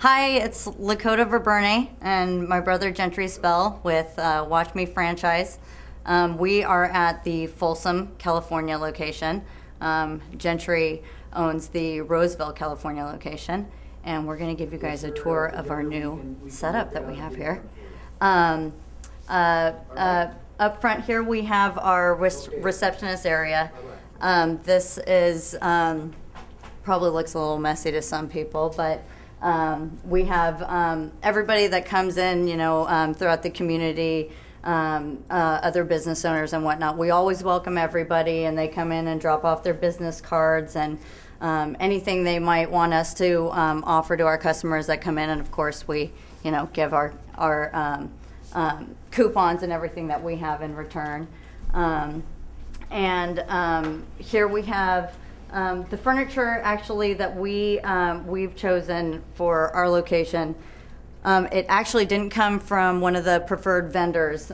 Hi, it's Lakota Verberne and my brother Gentry Spell with Watch Me Franchise. We are at the Folsom, California location. Gentry owns the Roseville, California location, and we're going to give you guys a tour of our new setup that we have here. Up front here we have our receptionist area. This is probably looks a little messy to some people, but we have everybody that comes in, throughout the community, other business owners and whatnot. We always welcome everybody, and they come in and drop off their business cards and anything they might want us to offer to our customers that come in. And of course, we, give our coupons and everything that we have in return. Here we have the furniture actually that we've chosen for our location. It actually didn't come from one of the preferred vendors.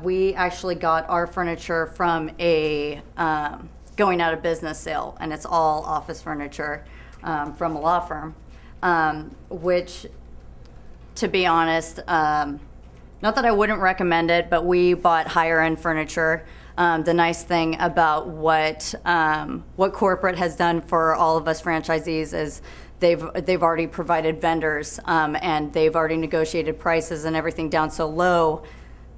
We actually got our furniture from a going out of business sale, and it's all office furniture from a law firm, which, to be honest, not that I wouldn't recommend it, but we bought higher end furniture. The nice thing about what corporate has done for all of us franchisees is they've already provided vendors, and they've already negotiated prices and everything down so low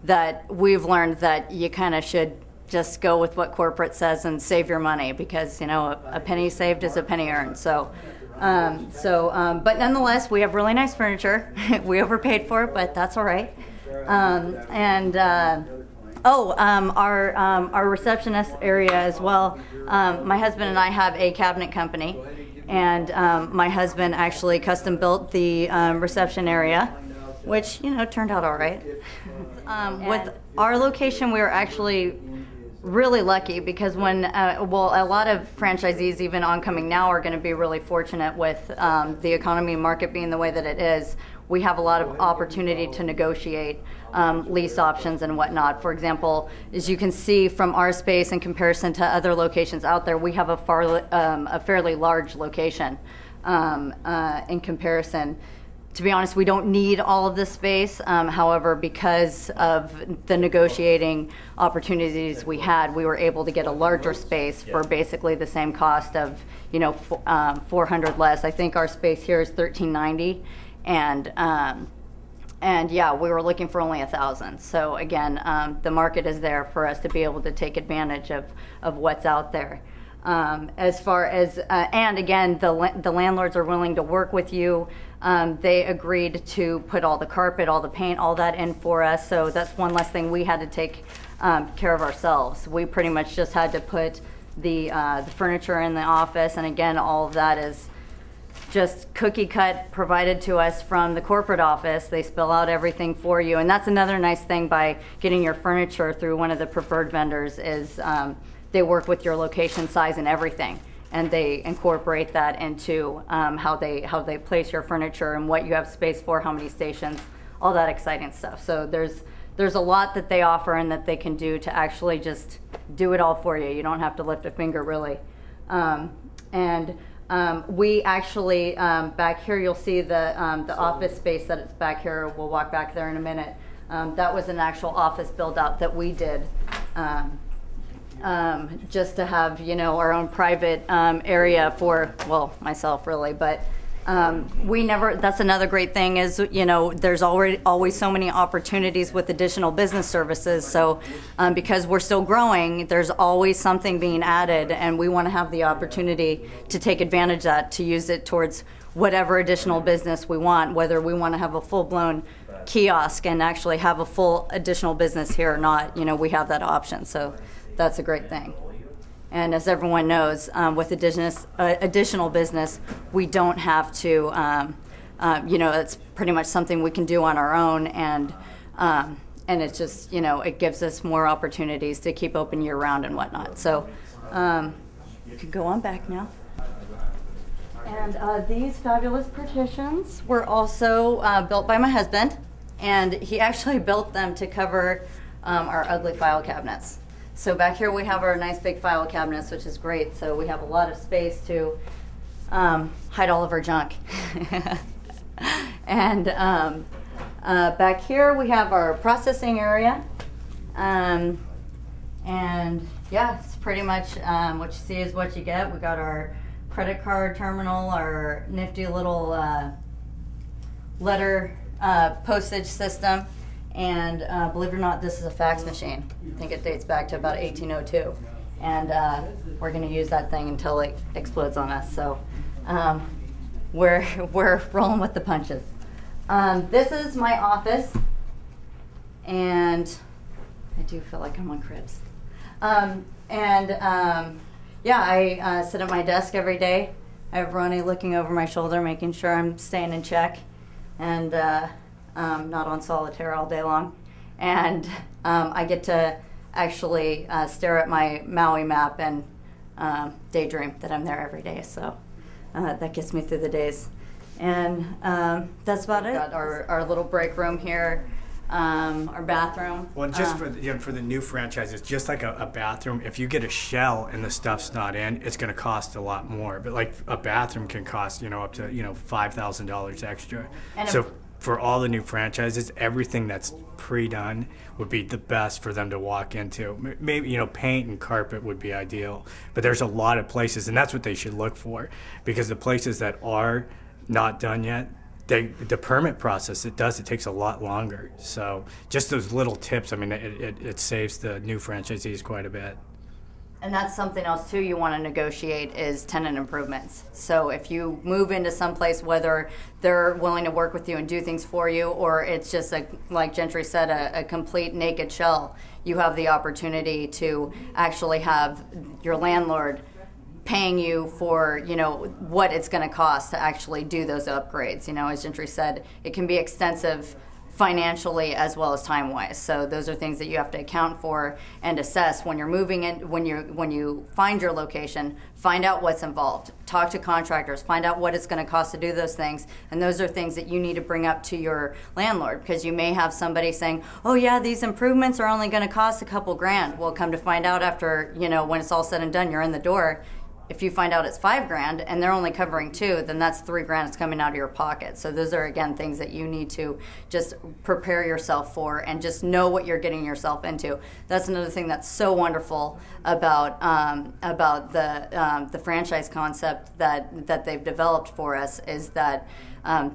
that we've learned that you kind of should just go with what corporate says and save your money, because a penny saved is a penny earned. But nonetheless, we have really nice furniture. We overpaid for it, but that's all right. Our receptionist area as well. My husband and I have a cabinet company, and my husband actually custom built the reception area, which turned out all right. With our location, we were actually really lucky because when a lot of franchisees, even oncoming now, are going to be really fortunate with the economy market being the way that it is. We have a lot of opportunity to negotiate lease options and whatnot. For example, as you can see from our space in comparison to other locations out there, we have a fairly large location in comparison. To be honest, we don't need all of this space. However, because of the negotiating opportunities we had, we were able to get a larger space for basically the same cost of, $400 less. I think our space here is $1,390, and yeah, we were looking for only $1,000. So again, the market is there for us to be able to take advantage of what's out there. As far as, and again, the landlords are willing to work with you. They agreed to put all the carpet, all the paint, all that in for us. So that's one less thing we had to take care of ourselves. We pretty much just had to put the furniture in the office. And again, all of that is just cookie cut provided to us from the corporate office. They spell out everything for you. And that's another nice thing by getting your furniture through one of the preferred vendors is they work with your location, size, and everything, and they incorporate that into how they place your furniture and what you have space for, how many stations, all that exciting stuff. So there's a lot that they offer and that they can do to actually just do it all for you. You don't have to lift a finger, really. We actually back here, you'll see the office space that it's back here. We'll walk back there in a minute. That was an actual office build out that we did. Just to have, our own private area for, myself really, but that's another great thing is, there's always so many opportunities with additional business services. So because we're still growing, there's always something being added, and we want to have the opportunity to take advantage of that, to use it towards whatever additional business we want, whether we want to have a full-blown kiosk and actually have a full additional business here or not, we have that option. So that's a great thing. And as everyone knows, with additional business, we don't have to, it's pretty much something we can do on our own, and it's just, it gives us more opportunities to keep open year round and whatnot. So you can go on back now. And these fabulous partitions were also built by my husband, and he actually built them to cover our ugly file cabinets. So back here we have our nice big file cabinets, which is great. So we have a lot of space to hide all of our junk. And back here we have our processing area. And yeah, it's pretty much what you see is what you get. We got our credit card terminal, our nifty little letter postage system, and believe it or not, this is a fax machine. I think it dates back to about 1802. And we're going to use that thing until it explodes on us. So we're rolling with the punches. This is my office, and I do feel like I'm on cribs. Yeah, I sit at my desk every day. I have Roni looking over my shoulder, making sure I'm staying in check and not on solitaire all day long. And I get to actually stare at my Maui map and daydream that I'm there every day. So that gets me through the days. And that's about it. Got our little break room here, our bathroom. Well, just for the new franchises, just like a bathroom, if you get a shell and the stuff's not in, it's going to cost a lot more. But like a bathroom can cost up to $5,000 extra. And so for all the new franchises, everything that's pre-done would be the best for them to walk into. Maybe paint and carpet would be ideal, but there's a lot of places, and that's what they should look for, because the places that are not done yet, the permit process it takes a lot longer. So just those little tips, I mean, it saves the new franchisees quite a bit. And that's something else too you want to negotiate is tenant improvements. So if you move into some place, whether they're willing to work with you and do things for you, or it's just like Gentry said, a complete naked shell, you have the opportunity to actually have your landlord paying you for what it's going to cost to actually do those upgrades. As Gentry said, it can be extensive financially as well as time-wise. So those are things that you have to account for and assess when you're moving in. When you find your location, find out what's involved. Talk to contractors. Find out what it's going to cost to do those things. And those are things that you need to bring up to your landlord, because you may have somebody saying, "Oh yeah, these improvements are only going to cost a couple grand." Well, come to find out after when it's all said and done, you're in the door. If you find out it's $5,000 and they're only covering $2,000, then that's $3,000 that's coming out of your pocket. So those are, again, things that you need to just prepare yourself for and just know what you're getting yourself into. That's another thing that's so wonderful about the franchise concept that they've developed for us is that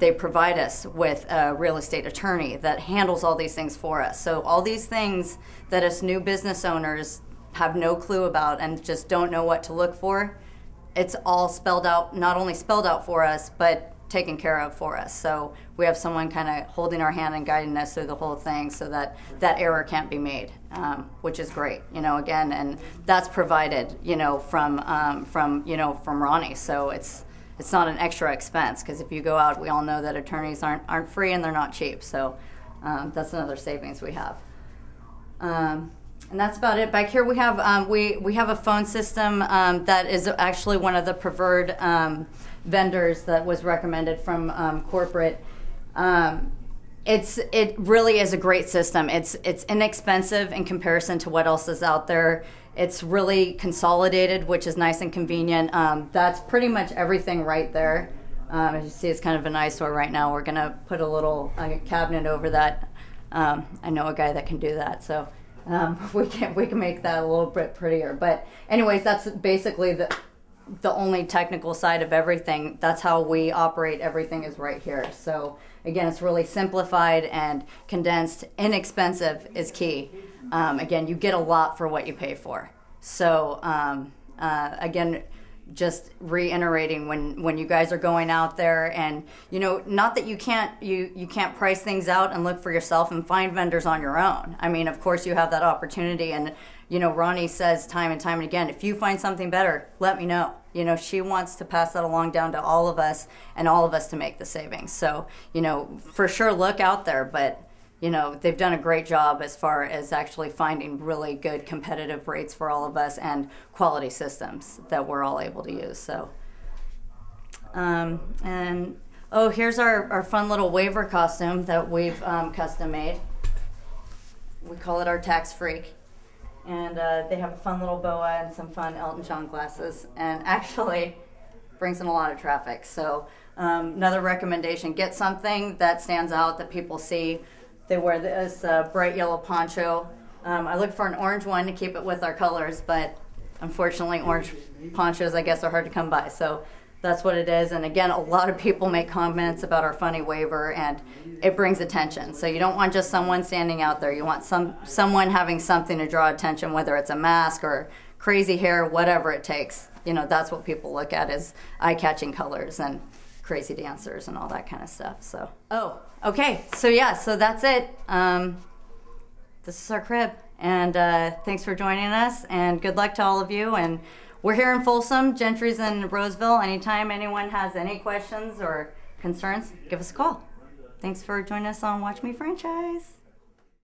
they provide us with a real estate attorney that handles all these things for us. So all these things that us new business owners have no clue about and just don't know what to look for, it's all spelled out, not only spelled out for us, but taken care of for us. So we have someone kind of holding our hand and guiding us through the whole thing so that error can't be made, which is great, again, and that's provided, from Roni. So it's not an extra expense, because if you go out, we all know that attorneys aren't free and they're not cheap. So that's another savings we have. And that's about it. Back here we have we have a phone system that is actually one of the preferred vendors that was recommended from corporate. It really is a great system. It's inexpensive in comparison to what else is out there. It's really consolidated, which is nice and convenient. That's pretty much everything right there. As you see, it's kind of an eyesore right now. We're gonna put a little cabinet over that. I know a guy that can do that, so. We can make that a little bit prettier, but anyways, that's basically the only technical side of everything. That's how we operate. Everything is right here. So again, it's really simplified and condensed. Inexpensive is key. Again, you get a lot for what you pay for. So again, just reiterating when you guys are going out there, and not that you can't price things out and look for yourself and find vendors on your own. I mean, of course you have that opportunity, and Roni says time and time and again, if you find something better, let me know. She wants to pass that along down to all of us and all of us to make the savings. So for sure look out there, but they've done a great job as far as actually finding really good competitive rates for all of us and quality systems that we're all able to use. So, here's our fun little waiver costume that we've custom made. We call it our tax freak. And they have a fun little boa and some fun Elton John glasses. And actually, brings in a lot of traffic. So another recommendation, get something that stands out that people see. They wear this bright yellow poncho. I look for an orange one to keep it with our colors, but unfortunately orange ponchos, I guess, are hard to come by. So that's what it is. And again, a lot of people make comments about our funny waiver, and it brings attention. So you don't want just someone standing out there. You want someone having something to draw attention, whether it's a mask or crazy hair, whatever it takes. You know, that's what people look at, is eye-catching colors and crazy dancers and all that kind of stuff. So, okay. So yeah, so that's it. This is our crib. And thanks for joining us, and good luck to all of you. And we're here in Folsom, Gentry's in Roseville. Anytime anyone has any questions or concerns, give us a call. Thanks for joining us on Watch Me Franchise.